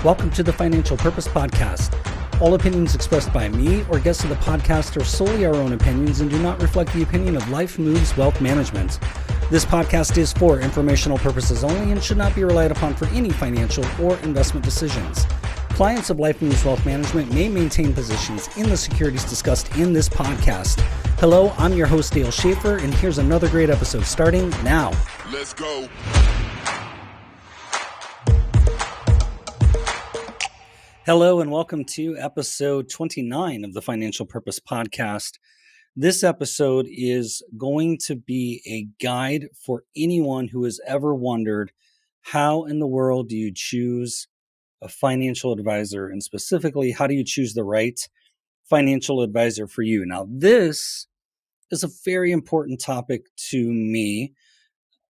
Welcome to the Financial Purpose Podcast. All opinions expressed by me or guests of the podcast are solely our own opinions and do not reflect the opinion of Life Moves Wealth Management. This podcast is for informational purposes only and should not be relied upon for any financial or investment decisions. Clients of Life Moves Wealth Management may maintain positions in the securities discussed in this podcast. Hello, I'm your host, Dale Schaefer, and here's another great episode starting now. Let's go. Hello, and welcome to episode 29 of the Financial Purpose Podcast. This episode is going to be a guide for anyone who has ever wondered, how in the world do you choose a financial advisor? And specifically, how do you choose the right financial advisor for you? Now, this is a very important topic to me.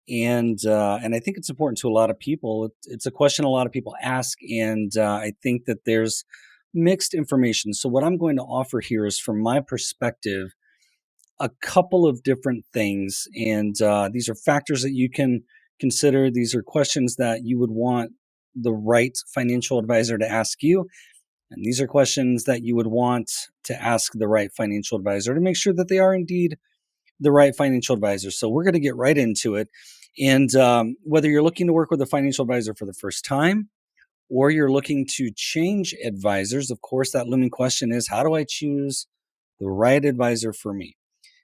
And I think it's important to a lot of people. It's a question a lot of people ask, and I think that there's mixed information. So what I'm going to offer here is, from my perspective, a couple of different things. And these are factors that you can consider. These are questions that you would want the right financial advisor to ask you. And these are questions that you would want to ask the right financial advisor to make sure that they are indeed the right financial advisor. So we're going to get right into it. And whether you're looking to work with a financial advisor for the first time, or you're looking to change advisors, of course, that looming question is, how do I choose the right advisor for me?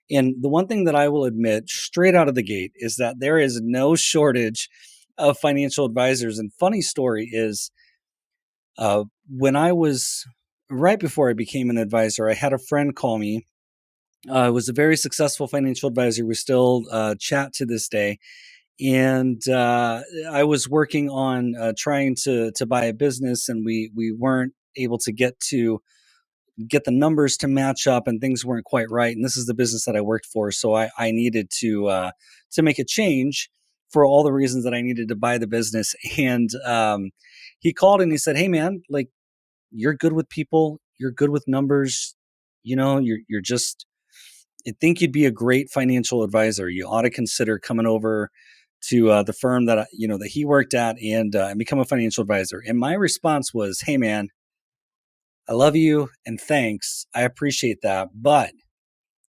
And the one thing that I will admit straight out of the gate is that there is no shortage of financial advisors. And funny story is, when I was, right before I became an advisor, I had a friend call me. Was a very successful financial advisor. We still chat to this day. And I was working on trying to buy a business, and we weren't able to get the numbers to match up, and things weren't quite right. And this is the business that I worked for, so I needed to make a change for all the reasons that I needed to buy the business. And he called and he said, "Hey man, like, you're good with people, you're good with numbers, you're just, I think you'd be a great financial advisor. You ought to consider coming over to the firm that that he worked at and become a financial advisor." And my response was, "Hey man, I love you and thanks. I appreciate that, but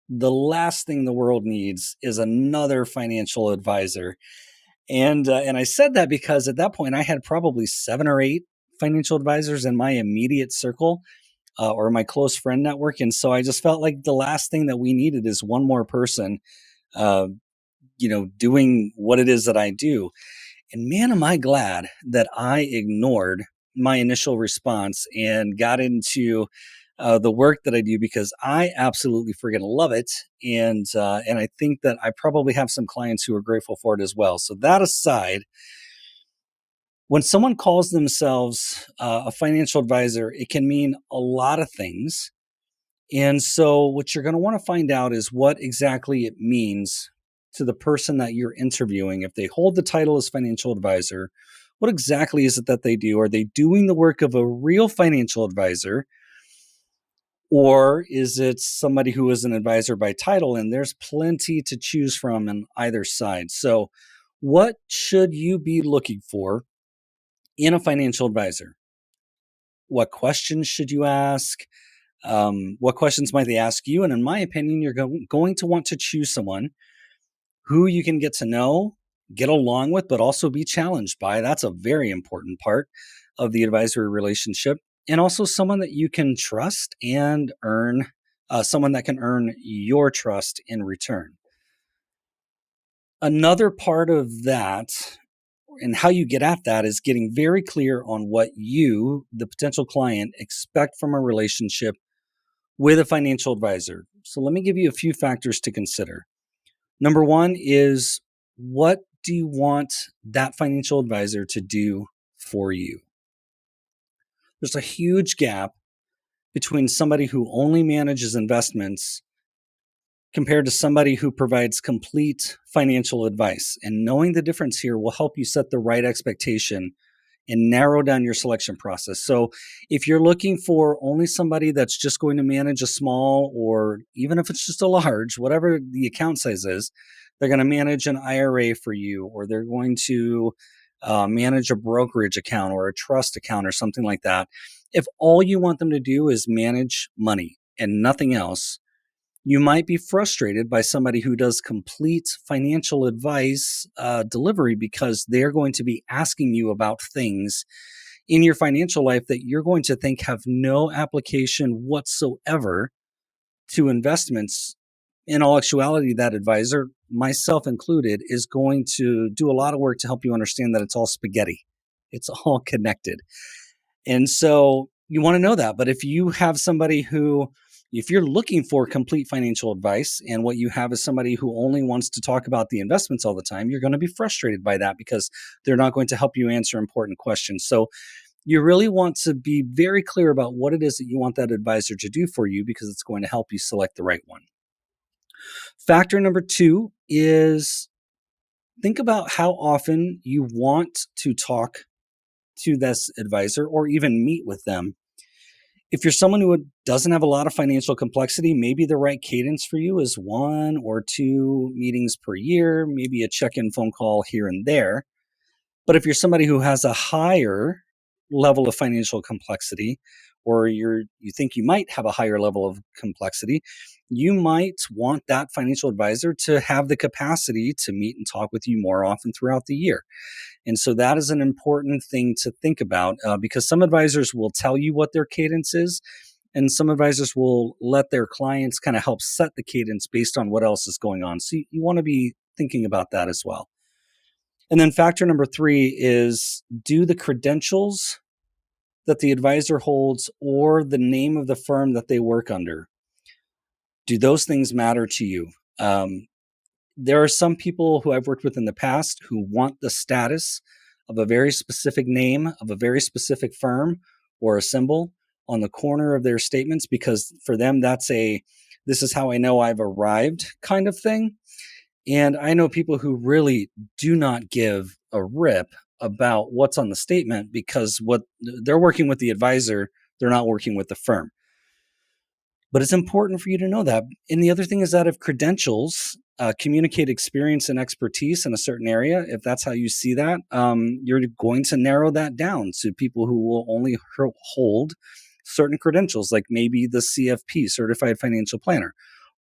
the last thing the world needs is another financial advisor." And I said that because at that point I had probably 7 or 8 financial advisors in my immediate circle. Or my close friend network. And so I just felt like the last thing that we needed is one more person, doing what it is that I do. And man, am I glad that I ignored my initial response and got into the work that I do, because I absolutely friggin' love it. And I think that I probably have some clients who are grateful for it as well. So that aside, when someone calls themselves a financial advisor, it can mean a lot of things. And so what you're going to want to find out is what exactly it means to the person that you're interviewing. If they hold the title as financial advisor, what exactly is it that they do? Are they doing the work of a real financial advisor? Or is it somebody who is an advisor by title? And there's plenty to choose from on either side. So what should you be looking for in a financial advisor? What questions should you ask? What questions might they ask you? And in my opinion, you're going to want to choose someone who you can get to know, get along with, but also be challenged by. That's a very important part of the advisory relationship. And also someone that you can trust and earn, someone that can earn your trust in return. Another part of that, and how you get at that, is getting very clear on what you, the potential client, expect from a relationship with a financial advisor. So let me give you a few factors to consider. Number one is, what do you want that financial advisor to do for you? There's a huge gap between somebody who only manages investments compared to somebody who provides complete financial advice. And knowing the difference here will help you set the right expectation and narrow down your selection process. So if you're looking for only somebody that's just going to manage a small, or even if it's just a large, whatever the account size is, they're going to manage an IRA for you, or they're going to manage a brokerage account or a trust account or something like that, if all you want them to do is manage money and nothing else, you might be frustrated by somebody who does complete financial advice delivery, because they're going to be asking you about things in your financial life that you're going to think have no application whatsoever to investments. In all actuality, that advisor, myself included, is going to do a lot of work to help you understand that it's all spaghetti. It's all connected. And so you want to know that. But if you have somebody who, if you're looking for complete financial advice and what you have is somebody who only wants to talk about the investments all the time, you're going to be frustrated by that because they're not going to help you answer important questions. So you really want to be very clear about what it is that you want that advisor to do for you, because it's going to help you select the right one. Factor number 2 is think about how often you want to talk to this advisor or even meet with them. If you're someone who doesn't have a lot of financial complexity, maybe the right cadence for you is 1 or 2 meetings per year, maybe a check-in phone call here and there. But if you're somebody who has a higher level of financial complexity, or you think you might have a higher level of complexity, you might want that financial advisor to have the capacity to meet and talk with you more often throughout the year. And so that is an important thing to think about, because some advisors will tell you what their cadence is, and some advisors will let their clients kind of help set the cadence based on what else is going on. So you want to be thinking about that as well. And then factor number 3 is, do the credentials that the advisor holds or the name of the firm that they work under, do those things matter to you? There are some people who I've worked with in the past who want the status of a very specific name of a very specific firm or a symbol on the corner of their statements, because for them, that's a, this is how I know I've arrived kind of thing. And I know people who really do not give a rip about what's on the statement, because what they're working with the advisor, they're not working with the firm. But it's important for you to know that. And the other thing is that if credentials communicate experience and expertise in a certain area, if that's how you see that, you're going to narrow that down to people who will only hold certain credentials, like maybe the CFP, Certified Financial Planner,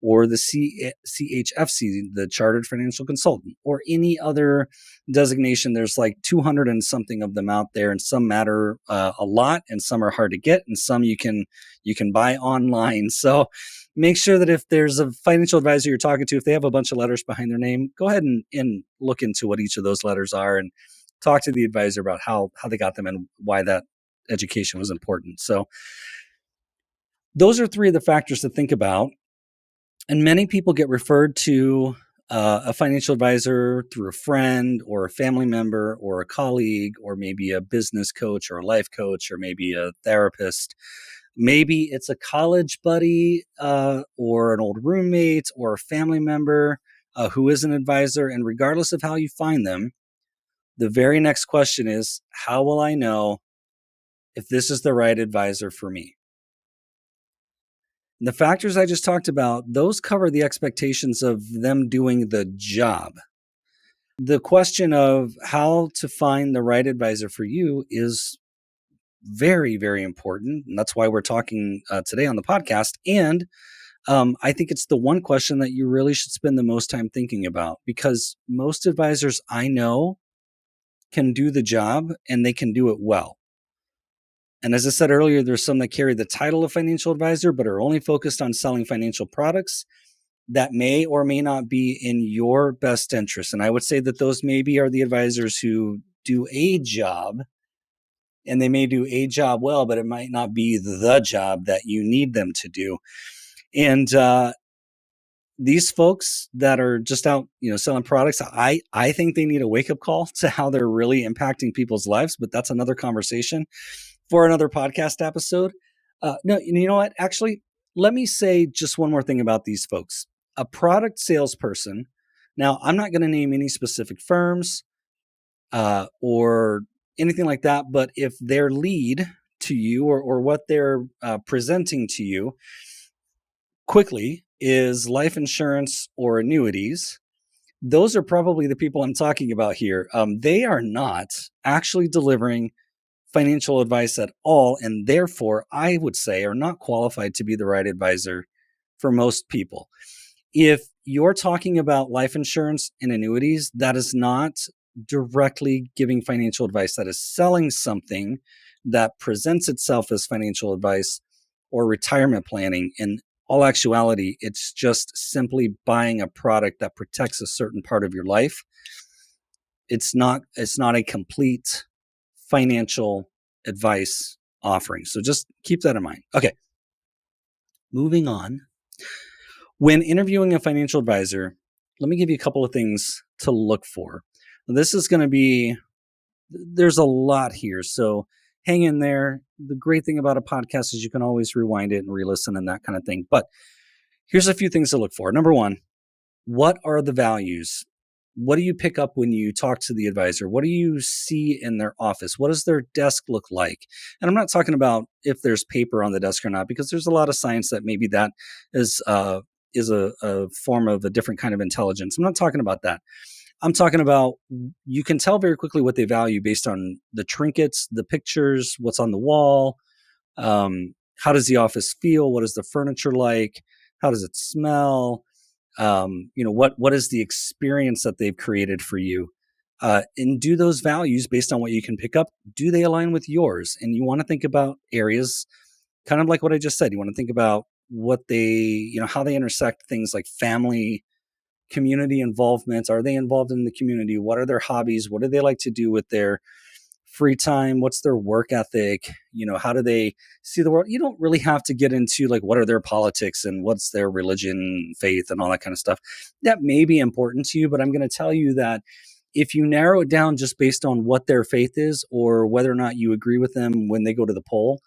or the CHFC, the Chartered Financial Consultant, or any other designation. There's like 200 and something of them out there, and some matter a lot, and some are hard to get, and some you can buy online. So make sure that if there's a financial advisor you're talking to, if they have a bunch of letters behind their name, go ahead and look into what each of those letters are and talk to the advisor about how they got them and why that education was important. So those are 3 of the factors to think about. And many people get referred to a financial advisor through a friend or a family member or a colleague, or maybe a business coach or a life coach, or maybe a therapist. Maybe it's a college buddy or an old roommate or a family member who is an advisor. And regardless of how you find them, the very next question is, how will I know if this is the right advisor for me? The factors I just talked about, those cover the expectations of them doing the job. The question of how to find the right advisor for you is very, very important. And that's why we're talking today on the podcast. And I think it's the one question that you really should spend the most time thinking about, because most advisors I know can do the job and they can do it well. And as I said earlier, there's some that carry the title of financial advisor, but are only focused on selling financial products that may or may not be in your best interest. And I would say that those maybe are the advisors who do a job, and they may do a job well, but it might not be the job that you need them to do. And these folks that are just out, selling products, I think they need a wake up call to how they're really impacting people's lives. But that's another conversation for another podcast episode. No, you know what? Actually, let me say just one more thing about these folks. A product salesperson. Now, I'm not going to name any specific firms or anything like that, but if their lead to you or what they're presenting to you quickly is life insurance or annuities, those are probably the people I'm talking about here. They are not actually delivering financial advice at all, and therefore, I would say, are not qualified to be the right advisor for most people. If you're talking about life insurance and annuities, that is not directly giving financial advice. That is selling something that presents itself as financial advice or retirement planning. In all actuality, it's just simply buying a product that protects a certain part of your life. It's not a complete financial advice offering. So just keep that in mind. Okay. Moving on. When interviewing a financial advisor, let me give you a couple of things to look for. This is going to be, there's a lot here. So hang in there. The great thing about a podcast is you can always rewind it and re-listen and that kind of thing. But here's a few things to look for. Number one, what are the values? What do you pick up when you talk to the advisor? What do you see in their office? What does their desk look like? And I'm not talking about if there's paper on the desk or not, because there's a lot of science that maybe that is a form of a different kind of intelligence. I'm not talking about that. I'm talking about, you can tell very quickly what they value based on the trinkets, the pictures, what's on the wall. How does the office feel? What is the furniture like? How does it smell? What is the experience that they've created for you? And do those values, based on what you can pick up, do they align with yours? And you want to think about areas kind of like what I just said. You want to think about what how they intersect things like family, community involvement. Are they involved in the community? What are their hobbies? What do they like to do with their free time? What's their work ethic? How do they see the world? You don't really have to get into like what are their politics and what's their religion, faith, and all that kind of stuff. That may be important to you, but I'm going to tell you that if you narrow it down just based on what their faith is or whether or not you agree with them when they go to the poll,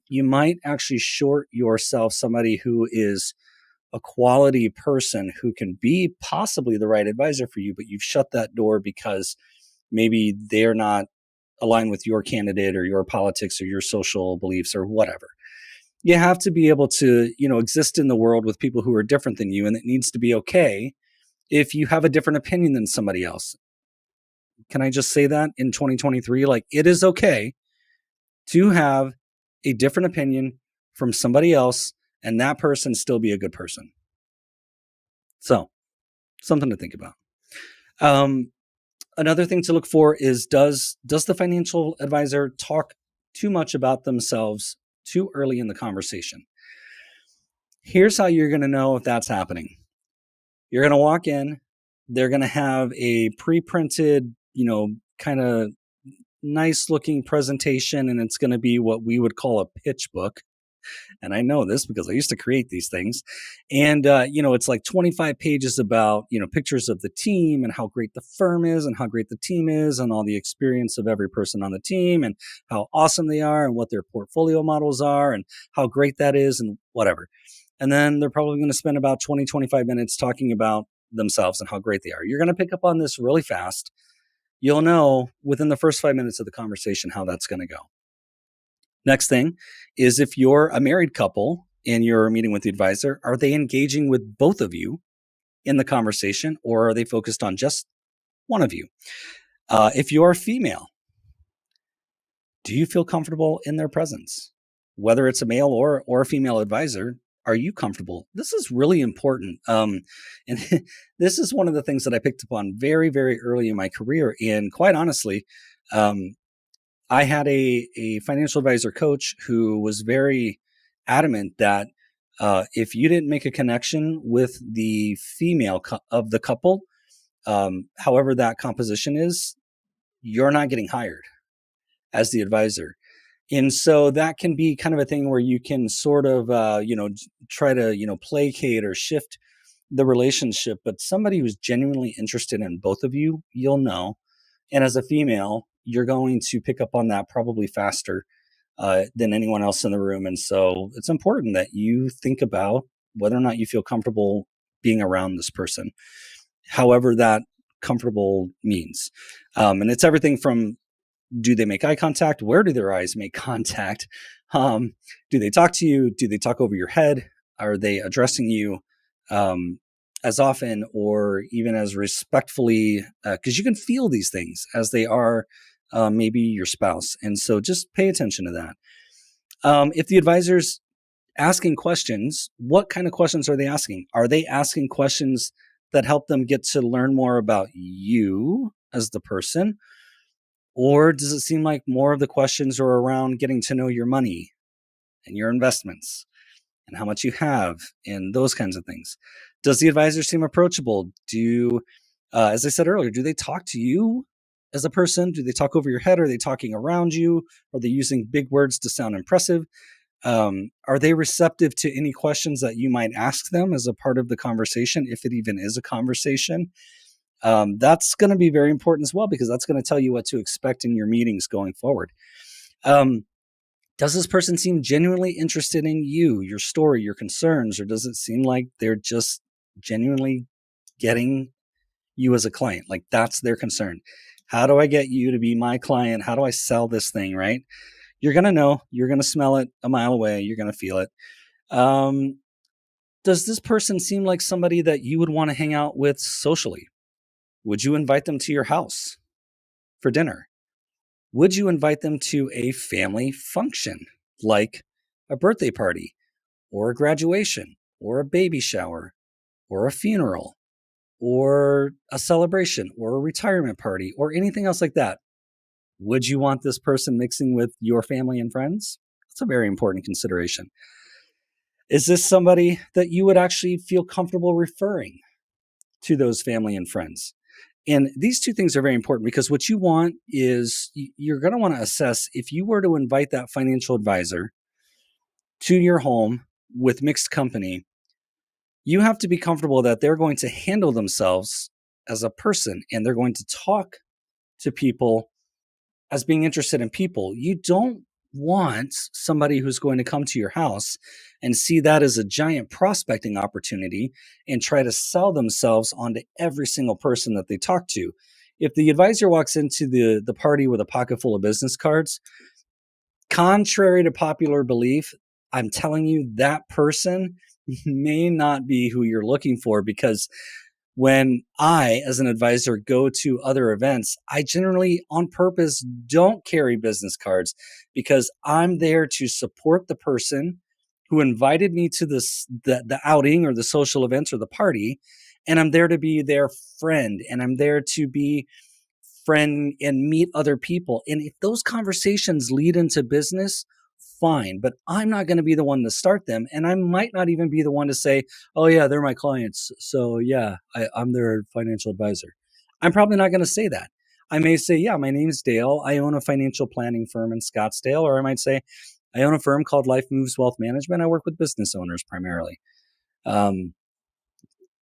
you might actually short yourself somebody who is a quality person who can be possibly the right advisor for you, but you've shut that door because maybe they're not aligned with your candidate or your politics or your social beliefs or whatever. You have to be able to, exist in the world with people who are different than you, and it needs to be okay if you have a different opinion than somebody else. Can I just say that in 2023? Like, it is okay to have a different opinion from somebody else and that person still be a good person. So, something to think about. Another thing to look for is, does the financial advisor talk too much about themselves too early in the conversation? Here's how you're going to know if that's happening. You're going to walk in, they're going to have a pre-printed, kind of nice looking presentation, and it's going to be what we would call a pitch book. And I know this because I used to create these things. And, it's like 25 pages about, pictures of the team and how great the firm is and how great the team is and all the experience of every person on the team and how awesome they are and what their portfolio models are and how great that is and whatever. And then they're probably going to spend about 20, 25 minutes talking about themselves and how great they are. You're going to pick up on this really fast. You'll know within the first 5 minutes of the conversation how that's going to go. Next thing is, if you're a married couple and you're meeting with the advisor, are they engaging with both of you in the conversation, or are they focused on just one of you? If you're female, do you feel comfortable in their presence? Whether it's a male or a female advisor, are you comfortable? This is really important. And this is one of the things that I picked up on very, very early in my career. And quite honestly, I had a financial advisor coach who was very adamant that if you didn't make a connection with the female of the couple, however that composition is, you're not getting hired as the advisor. And so that can be kind of a thing where you can sort of, try to, placate or shift the relationship. But somebody who's genuinely interested in both of you, you'll know. And as a female, you're going to pick up on that probably faster than anyone else in the room. And so it's important that you think about whether or not you feel comfortable being around this person, however that comfortable means. And it's everything from, do they make eye contact? Where do their eyes make contact? Do they talk to you? Do they talk over your head? Are they addressing you? as often or even as respectfully, because you can feel these things as they are maybe your spouse. And so just pay attention to that. If the advisor's asking questions, what kind of questions are they asking? Are they asking questions that help them get to learn more about you as the person? Or does it seem like more of the questions are around getting to know your money and your investments and how much you have and those kinds of things? Does the advisor seem approachable? As I said earlier, do they talk to you as a person? Do they talk over your head? Are they talking around you? Are they using big words to sound impressive? Are they receptive to any questions that you might ask them as a part of the conversation, if it even is a conversation? That's going to be very important as well, because that's going to tell you what to expect in your meetings going forward. Um, does this person seem genuinely interested in you, your story, your concerns, or does it seem like they're just genuinely getting you as a client? Like that's their concern. How do I get you to be my client? How do I sell this thing, right? You're going to know, you're going to smell it a mile away, you're going to feel it. Um, does this person seem like somebody that you would want to hang out with socially? Would you invite them to your house for dinner? Would you invite them to a family function like a birthday party or a graduation or a baby shower or a funeral or a celebration or a retirement party or anything else like that? Would you want this person mixing with your family and friends? That's a very important consideration. Is this somebody that you would actually feel comfortable referring to those family and friends? And these two things are very important, because what you want is you're going to want to assess if you were to invite that financial advisor to your home with mixed company, you have to be comfortable that they're going to handle themselves as a person and they're going to talk to people as being interested in people. You don't want somebody who's going to come to your house and see that as a giant prospecting opportunity and try to sell themselves onto every single person that they talk to. If the advisor walks into the party with a pocket full of business cards, contrary to popular belief, I'm telling you that person may not be who you're looking for, because when I, as an advisor, go to other events, I generally on purpose don't carry business cards, because I'm there to support the person who invited me to the outing or the social events or the party. And I'm there to be their friend, and I'm there to be friend and meet other people. And if those conversations lead into business, fine, but I'm not going to be the one to start them. And I might not even be the one to say, oh, yeah, they're my clients. So, yeah, I'm their financial advisor. I'm probably not going to say that. I may say, yeah, my name's Dale. I own a financial planning firm in Scottsdale. Or I might say, I own a firm called Life Moves Wealth Management. I work with business owners primarily. Um,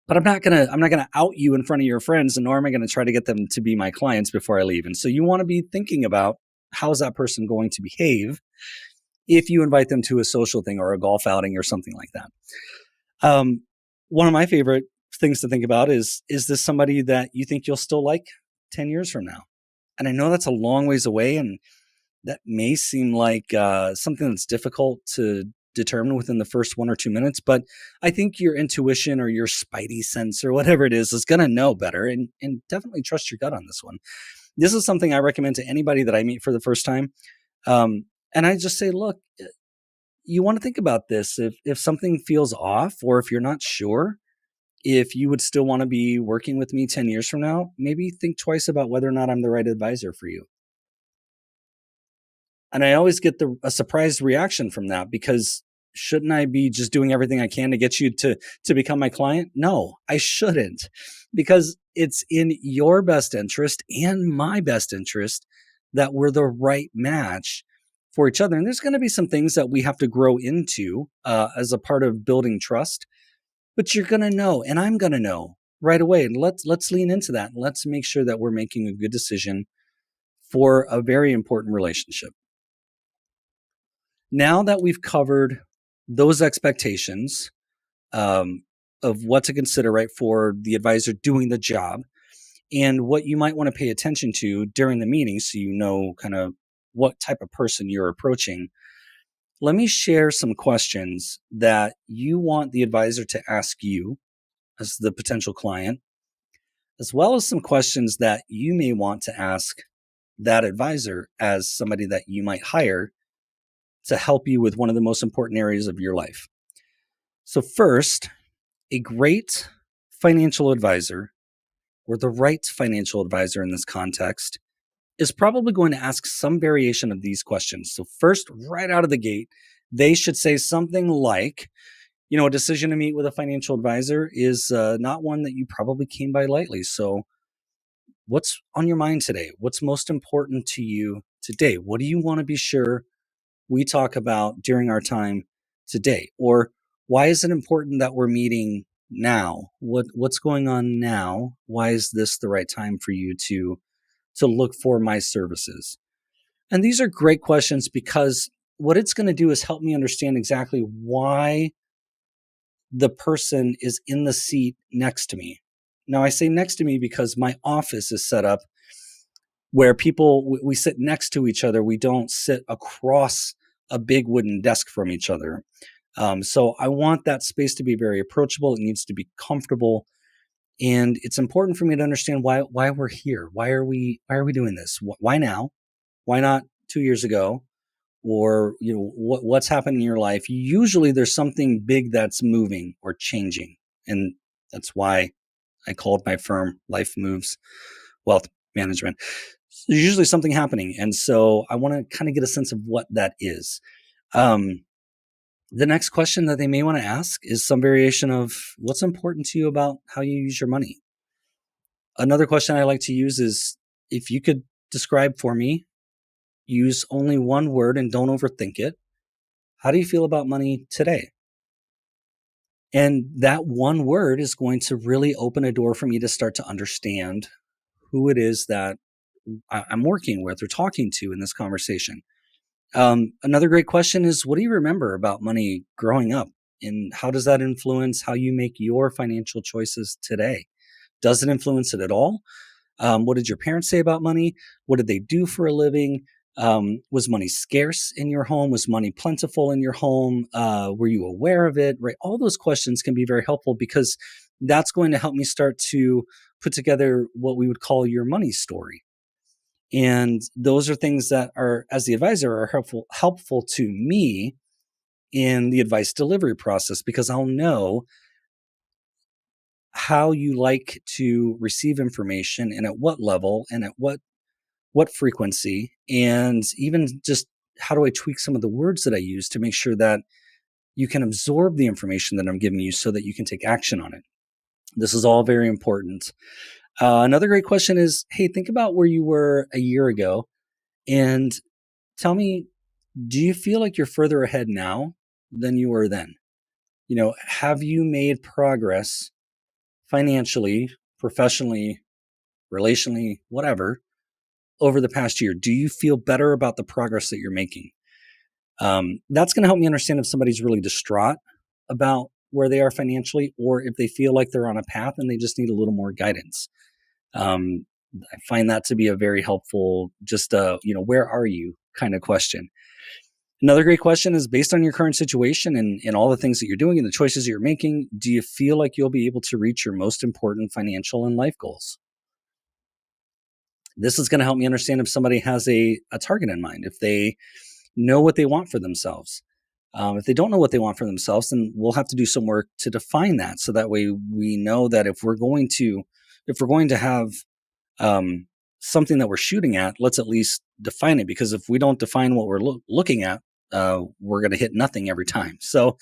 but I'm not gonna out you in front of your friends, and nor am I gonna try to get them to be my clients before I leave. And so you want to be thinking about, how is that person going to behave if you invite them to a social thing or a golf outing or something like that. One of my favorite things to think about is this somebody that you think you'll still like 10 years from now? And I know that's a long ways away, and that may seem like something that's difficult to determine within the first 1 or 2 minutes, but I think your intuition or your spidey sense or whatever it is going to know better, and definitely trust your gut on this one. This is something I recommend to anybody that I meet for the first time. And I just say, look, you want to think about this. If something feels off, or if you're not sure if you would still want to be working with me 10 years from now, maybe think twice about whether or not I'm the right advisor for you. And I always get a surprised reaction from that, because shouldn't I be just doing everything I can to get you to become my client? No, I shouldn't, because it's in your best interest and my best interest that we're the right match for each other. And there's going to be some things that we have to grow into as a part of building trust, but you're going to know, and I'm going to know right away. And let's lean into that. And let's make sure that we're making a good decision for a very important relationship. Now that we've covered those expectations of what to consider, right, for the advisor doing the job, and what you might want to pay attention to during the meeting, so you know kind of what type of person you're approaching, let me share some questions that you want the advisor to ask you as the potential client, as well as some questions that you may want to ask that advisor as somebody that you might hire to help you with one of the most important areas of your life. So, first, a great financial advisor, or the right financial advisor in this context, is probably going to ask some variation of these questions. So, first, right out of the gate, they should say something like, a decision to meet with a financial advisor is not one that you probably came by lightly. So, what's on your mind today? What's most important to you today? What do you want to be sure we talk about during our time today? Or why is it important that we're meeting now? What's going on now? Why is this the right time for you to look for my services? And these are great questions because what it's going to do is help me understand exactly why the person is in the seat next to me. Now, I say next to me because my office is set up where we sit next to each other. We don't sit across a big wooden desk from each other. So I want that space to be very approachable. It needs to be comfortable, and it's important for me to understand why we're here. Why are we doing this? Why now? Why not 2 years ago? Or what's happened in your life? Usually, there's something big that's moving or changing, and that's why I called my firm Life Moves Wealth Management. There's usually something happening, and so I want to kind of get a sense of what that is. The next question that they may want to ask is some variation of what's important to you about how you use your money. Another question I like to use is, if you could describe for me, use only one word and don't overthink it. How do you feel about money today? And that one word is going to really open a door for me to start to understand who it is that I'm working with or talking to in this conversation. Another great question is, what do you remember about money growing up? And how does that influence how you make your financial choices today? Does it influence it at all? What did your parents say about money? What did they do for a living? Was money scarce in your home? Was money plentiful in your home? Were you aware of it? Right? All those questions can be very helpful because that's going to help me start to put together what we would call your money story. And those are things that are, as the advisor, are helpful to me in the advice delivery process, because I'll know how you like to receive information and at what level and at what frequency, and even just how do I tweak some of the words that I use to make sure that you can absorb the information that I'm giving you so that you can take action on it. This is all very important. Another great question is, hey, think about where you were a year ago and tell me, do you feel like you're further ahead now than you were then? Have you made progress financially, professionally, relationally, whatever, over the past year? Do you feel better about the progress that you're making? That's going to help me understand if somebody's really distraught about where they are financially, or if they feel like they're on a path and they just need a little more guidance. I find that to be a very helpful, just where are you kind of question. Another great question is, based on your current situation and all the things that you're doing and the choices that you're making, do you feel like you'll be able to reach your most important financial and life goals? This is going to help me understand if somebody has a target in mind, if they know what they want for themselves. If they don't know what they want for themselves, then we'll have to do some work to define that. So that way we know that if we're going to have something that we're shooting at, let's at least define it. Because if we don't define what we're looking at, we're going to hit nothing every time. So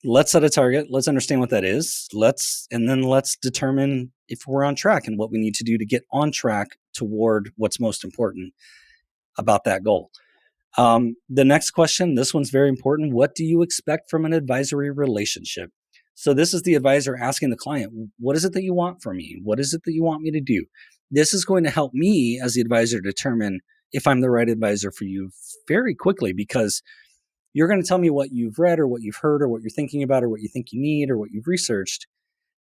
let's set a target. Let's understand what that is. Let's determine if we're on track and what we need to do to get on track toward what's most important about that goal. The next question, this one's very important. What do you expect from an advisory relationship? So this is the advisor asking the client, what is it that you want from me? What is it that you want me to do? This is going to help me as the advisor determine if I'm the right advisor for you very quickly, because you're going to tell me what you've read or what you've heard or what you're thinking about or what you think you need or what you've researched.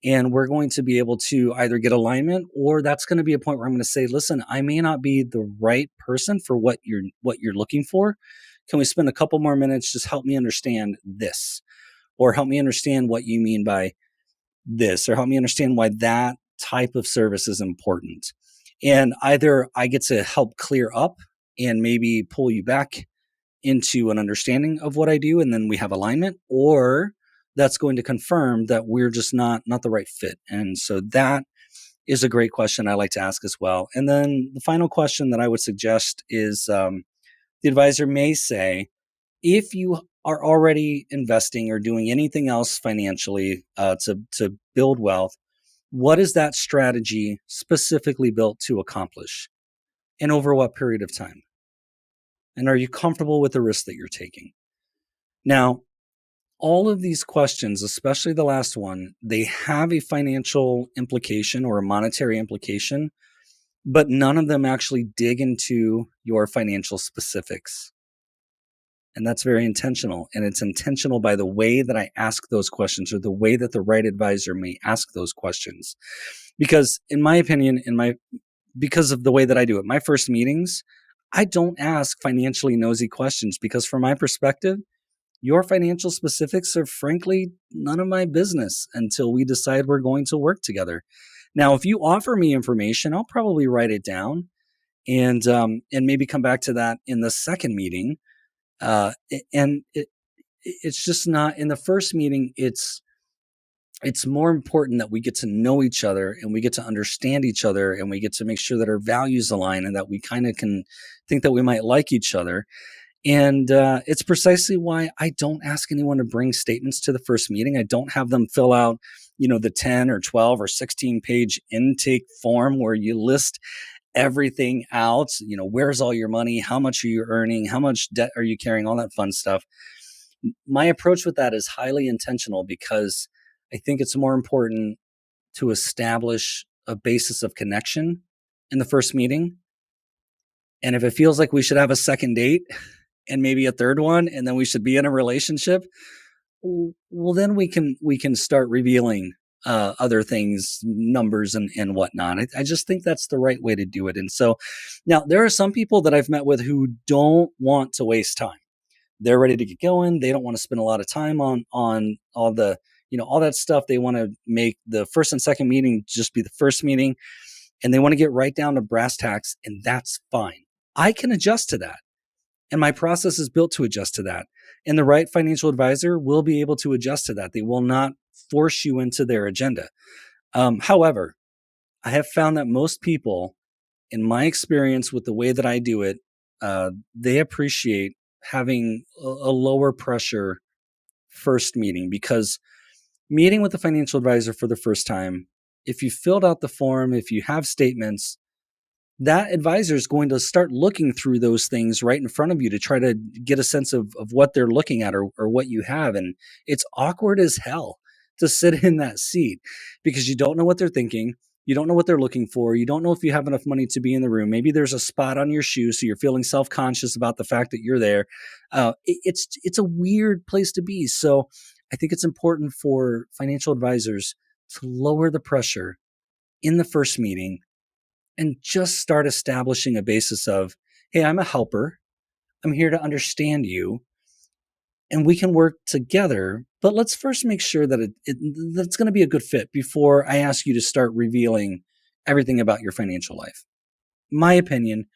And we're going to be able to either get alignment, or that's going to be a point where I'm going to say, listen, I may not be the right person for what you're looking for. Can we spend a couple more minutes? Just help me understand this, or help me understand what you mean by this, or help me understand why that type of service is important. And either I get to help clear up and maybe pull you back into an understanding of what I do, and then we have alignment, or that's going to confirm that we're just not the right fit. And so that is a great question I like to ask as well. And then the final question that I would suggest is, the advisor may say, if you are already investing or doing anything else financially to build wealth, what is that strategy specifically built to accomplish, and over what period of time? And are you comfortable with the risk that you're taking? Now, all of these questions, especially the last one, they have a financial implication or a monetary implication, but none of them actually dig into your financial specifics. And that's very intentional. And it's intentional by the way that I ask those questions, or the way that the right advisor may ask those questions. Because in my opinion, because of the way that I do it, my first meetings, I don't ask financially nosy questions, because from my perspective, your financial specifics are frankly none of my business until we decide we're going to work together. Now, if you offer me information, I'll probably write it down and maybe come back to that in the second meeting. And it's just not in the first meeting. It's more important that we get to know each other, and we get to understand each other, and we get to make sure that our values align, and that we kind of can think that we might like each other. And it's precisely why I don't ask anyone to bring statements to the first meeting. I don't have them fill out, the 10 or 12 or 16-page intake form where you list everything out. Where's all your money? How much are you earning? How much debt are you carrying? All that fun stuff. My approach with that is highly intentional, because I think it's more important to establish a basis of connection in the first meeting. And if it feels like we should have a second date and maybe a third one, and then we should be in a relationship, well, then we can start revealing other things, numbers and whatnot. I just think that's the right way to do it. And so now there are some people that I've met with who don't want to waste time. They're ready to get going. They don't want to spend a lot of time on all the all that stuff. They want to make the first and second meeting just be the first meeting, and they want to get right down to brass tacks, and that's fine. I can adjust to that. And my process is built to adjust to that. And the right financial advisor will be able to adjust to that. They will not force you into their agenda. However, I have found that most people, in my experience with the way that I do it, they appreciate having a lower pressure first meeting, because meeting with a financial advisor for the first time, if you filled out the form, if you have statements, that advisor is going to start looking through those things right in front of you to try to get a sense of what they're looking at, or what you have. And it's awkward as hell to sit in that seat, because you don't know what they're thinking. You don't know what they're looking for. You don't know if you have enough money to be in the room. Maybe there's a spot on your shoe, so you're feeling self-conscious about the fact that you're there. It's a weird place to be. So I think it's important for financial advisors to lower the pressure in the first meeting and just start establishing a basis of, hey, I'm a helper. I'm here to understand you, and we can work together. But let's first make sure that that's going to be a good fit before I ask you to start revealing everything about your financial life. My opinion,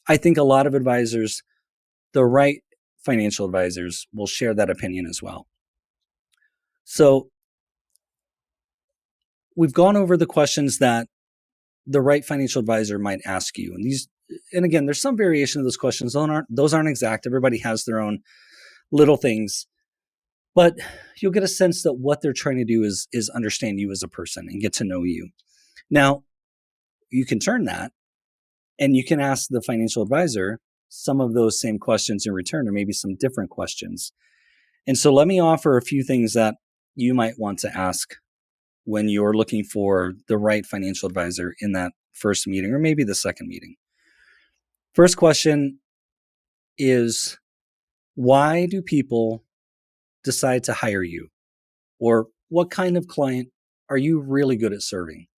I think a lot of advisors, the right financial advisors, will share that opinion as well. So we've gone over the questions that the right financial advisor might ask you. And again, there's some variation of those questions. Those aren't exact. Everybody has their own little things, but you'll get a sense that what they're trying to do is understand you as a person and get to know you. Now, you can turn that, and you can ask the financial advisor some of those same questions in return, or maybe some different questions. And so let me offer a few things that you might want to ask when you're looking for the right financial advisor in that first meeting, or maybe the second meeting. First question is, why do people decide to hire you? Or what kind of client are you really good at serving?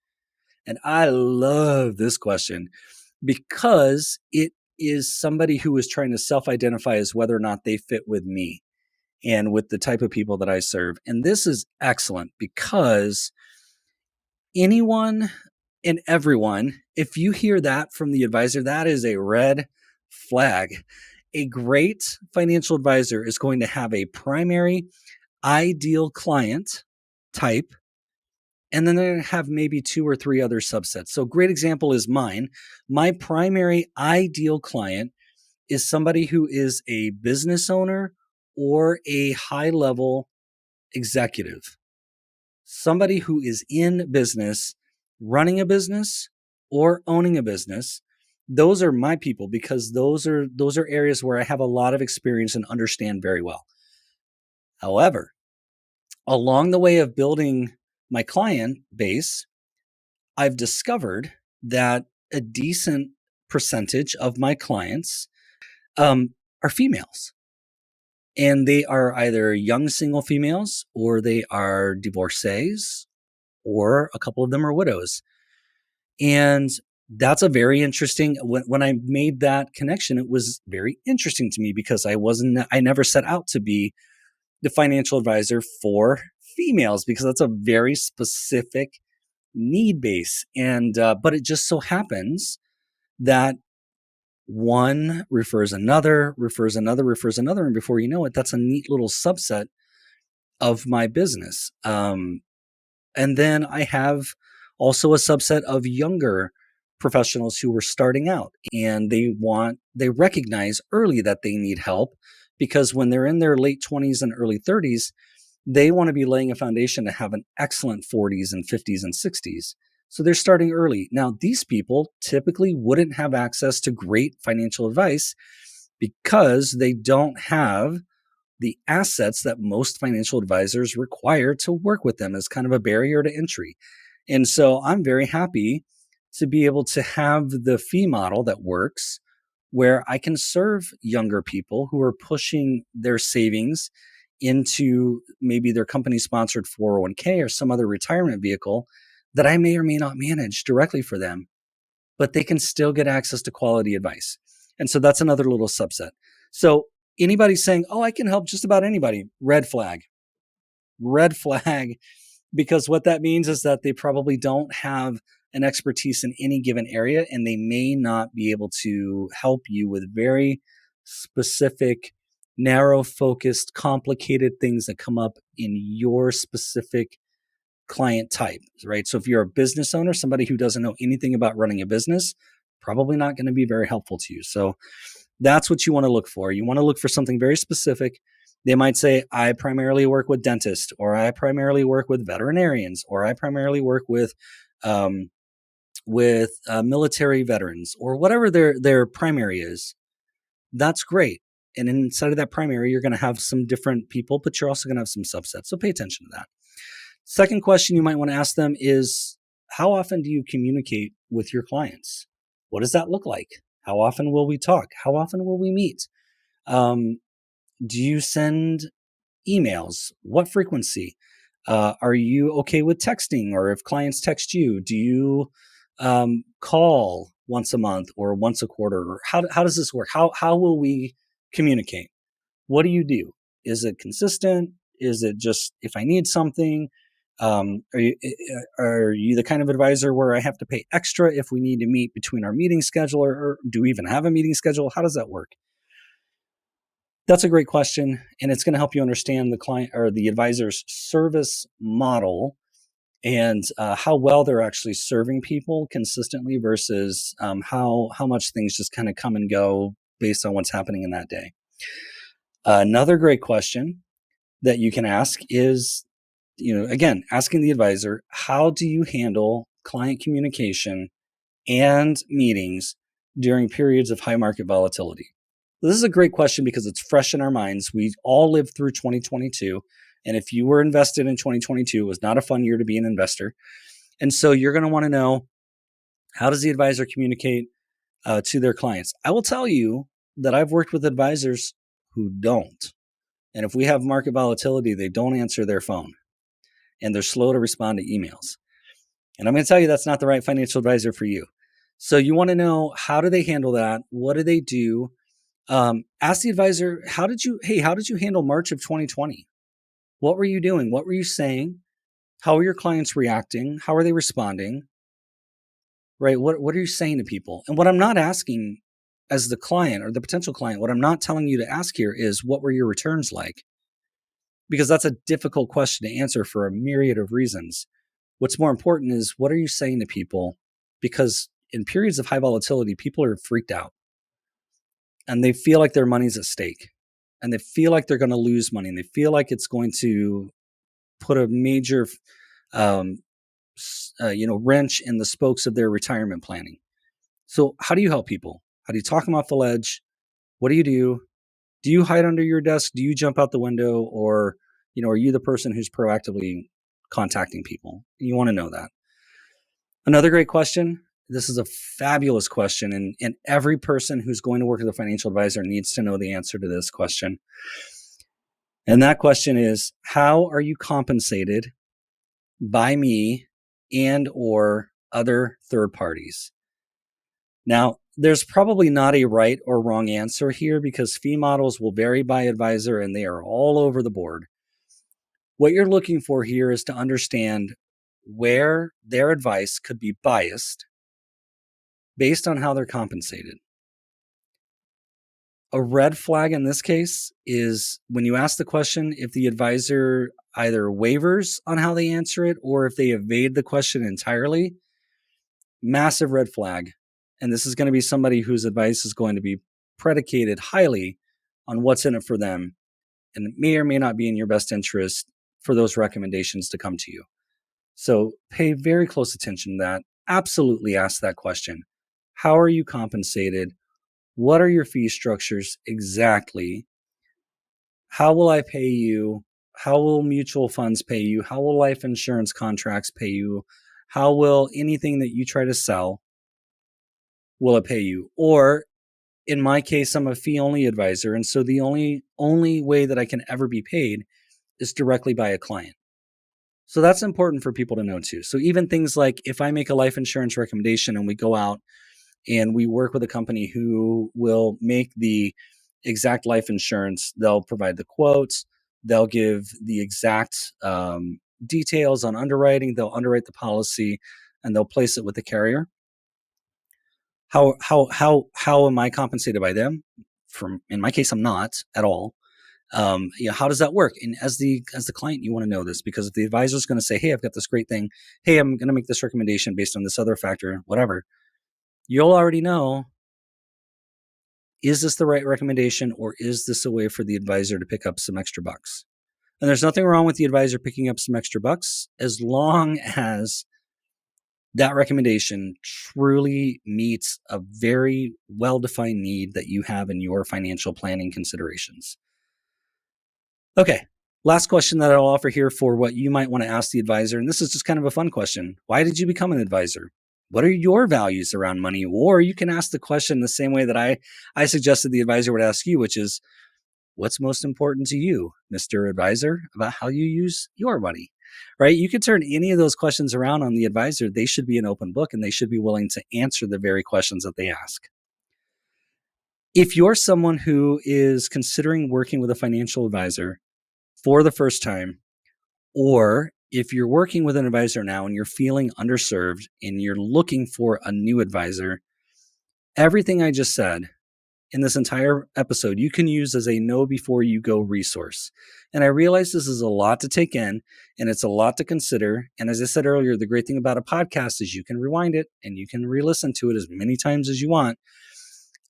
And I love this question, because it is somebody who is trying to self-identify as whether or not they fit with me and with the type of people that I serve. And this is excellent, because anyone and everyone, if you hear that from the advisor, that is a red flag. A great financial advisor is going to have a primary ideal client type, and then they're going to have maybe two or three other subsets. So, great example is mine. My primary ideal client is somebody who is a business owner or a high level executive, somebody who is in business, running a business or owning a business. Those are my people because those are areas where I have a lot of experience and understand very well. However, along the way of building my client base, I've discovered that a decent percentage of my clients are females. And they are either young single females or they are divorcees or a couple of them are widows. And that's a very interesting when I made that connection, it was very interesting to me because I never set out to be the financial advisor for females because that's a very specific need base. And, but it just so happens that one refers another, refers another, refers another. And before you know it, that's a neat little subset of my business. And then I have also a subset of younger professionals who were starting out and they recognize early that they need help because when they're in their late 20s and early 30s, they want to be laying a foundation to have an excellent 40s and 50s and 60s. So they're starting early. Now, these people typically wouldn't have access to great financial advice because they don't have the assets that most financial advisors require to work with them as kind of a barrier to entry. And so I'm very happy to be able to have the fee model that works where I can serve younger people who are pushing their savings into maybe their company sponsored 401k or some other retirement vehicle that I may or may not manage directly for them, but they can still get access to quality advice. And so that's another little subset. So anybody saying, oh, I can help just about anybody, red flag, because what that means is that they probably don't have an expertise in any given area and they may not be able to help you with very specific, narrow focused, complicated things that come up in your specific client type, right? So if you're a business owner, somebody who doesn't know anything about running a business, probably not going to be very helpful to you. So that's what you want to look for. You want to look for something very specific. They might say, I primarily work with dentists, or I primarily work with veterinarians, or I primarily work um, with military veterans, or whatever their primary is. That's great. And inside of that primary, you're going to have some different people, but you're also going to have some subsets. So pay attention to that. Second question you might want to ask them is, how often do you communicate with your clients? What does that look like? How often will we talk? How often will we meet? Um, do you send emails? What frequency? Are you okay with texting? Or if clients text you, do you call once a month or once a quarter? Or how does this work? How will we communicate? What do you do? Is it consistent? Is it just if I need something? Are you the kind of advisor where I have to pay extra if we need to meet between our meeting schedule, or do we even have a meeting schedule? How does that work? That's a great question, and it's going to help you understand the client or the advisor's service model and how well they're actually serving people consistently versus how much things just kind of come and go based on what's happening in that day. Another great question that you can ask is, again, asking the advisor, how do you handle client communication and meetings during periods of high market volatility? This is a great question because it's fresh in our minds. We all lived through 2022. And if you were invested in 2022, it was not a fun year to be an investor. And so you're going to want to know, how does the advisor communicate to their clients? I will tell you that I've worked with advisors who don't. And if we have market volatility, they don't answer their phone and they're slow to respond to emails. And I'm going to tell you that's not the right financial advisor for you. So you want to know, how do they handle that? What do they do? Ask the advisor, how did you handle March of 2020? What were you doing? What were you saying? How are your clients reacting? How are they responding? Right? What are you saying to people? And what I'm not asking as the client or the potential client, what I'm not telling you to ask here is what were your returns like? Because that's a difficult question to answer for a myriad of reasons. What's more important is what are you saying to people? Because in periods of high volatility, people are freaked out and they feel like their money's at stake and they feel like they're going to lose money and they feel like it's going to put a major um, wrench in the spokes of their retirement planning. So how do you help people? How do you talk them off the ledge? What do you do? Do you hide under your desk? Do you jump out the window? Or, are you the person who's proactively contacting people? You want to know that. Another great question. This is a fabulous question. And every person who's going to work with a financial advisor needs to know the answer to this question. And that question is, how are you compensated by me and or other third parties? Now, there's probably not a right or wrong answer here because fee models will vary by advisor and they are all over the board. What you're looking for here is to understand where their advice could be biased based on how they're compensated. A red flag in this case is when you ask the question, if the advisor either wavers on how they answer it or if they evade the question entirely, massive red flag. And this is going to be somebody whose advice is going to be predicated highly on what's in it for them. And it may or may not be in your best interest for those recommendations to come to you. So pay very close attention to that. Absolutely ask that question. How are you compensated? What are your fee structures exactly? How will I pay you? How will mutual funds pay you? How will life insurance contracts pay you? How will anything that you try to sell, will it pay you? Or in my case, I'm a fee only advisor. And so the only way that I can ever be paid is directly by a client. So that's important for people to know too. So even things like if I make a life insurance recommendation and we go out and we work with a company who will make the exact life insurance, they'll provide the quotes, they'll give the exact details on underwriting, they'll underwrite the policy, and they'll place it with the carrier. How am I compensated by them? In my case, I'm not at all. How does that work? And as the client, you want to know this because if the advisor is going to say, "Hey, I've got this great thing. Hey, I'm going to make this recommendation based on this other factor, whatever," you'll already know, is this the right recommendation or is this a way for the advisor to pick up some extra bucks? And there's nothing wrong with the advisor picking up some extra bucks as long as that recommendation truly meets a very well-defined need that you have in your financial planning considerations. Okay, last question that I'll offer here for what you might want to ask the advisor, and this is just kind of a fun question. Why did you become an advisor? What are your values around money? Or you can ask the question the same way that I suggested the advisor would ask you, which is, what's most important to you, Mr. Advisor, about how you use your money? Right? You can turn any of those questions around on the advisor. They should be an open book and they should be willing to answer the very questions that they ask. If you're someone who is considering working with a financial advisor for the first time, or if you're working with an advisor now and you're feeling underserved and you're looking for a new advisor, everything I just said in this entire episode, you can use as a know before you go resource. And I realize this is a lot to take in and it's a lot to consider. And as I said earlier, the great thing about a podcast is you can rewind it and you can re-listen to it as many times as you want.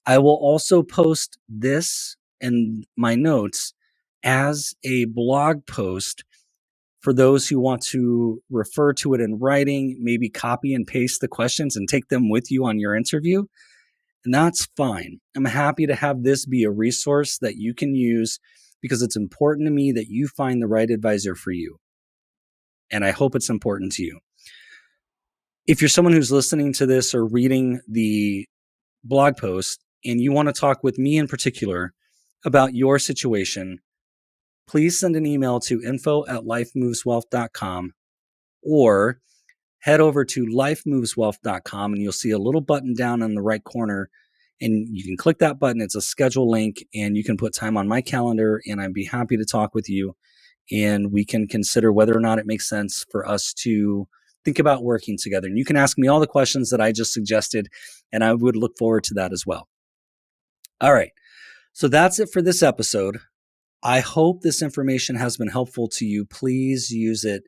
I will also post this and my notes as a blog post for those who want to refer to it in writing, maybe copy and paste the questions and take them with you on your interview. And that's fine. I'm happy to have this be a resource that you can use because it's important to me that you find the right advisor for you. And I hope it's important to you. If you're someone who's listening to this or reading the blog post and you want to talk with me in particular about your situation, please send an email to info@lifemoveswealth.com or head over to lifemoveswealth.com and you'll see a little button down in the right corner and you can click that button. It's a schedule link and you can put time on my calendar and I'd be happy to talk with you and we can consider whether or not it makes sense for us to think about working together. And you can ask me all the questions that I just suggested, and I would look forward to that as well. All right. So that's it for this episode. I hope this information has been helpful to you. Please use it.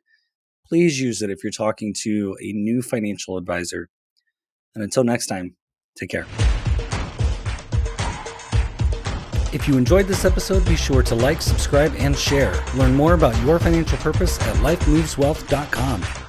Please use it if you're talking to a new financial advisor. And until next time, take care. If you enjoyed this episode, be sure to like, subscribe, and share. Learn more about your financial purpose at lifemoveswealth.com.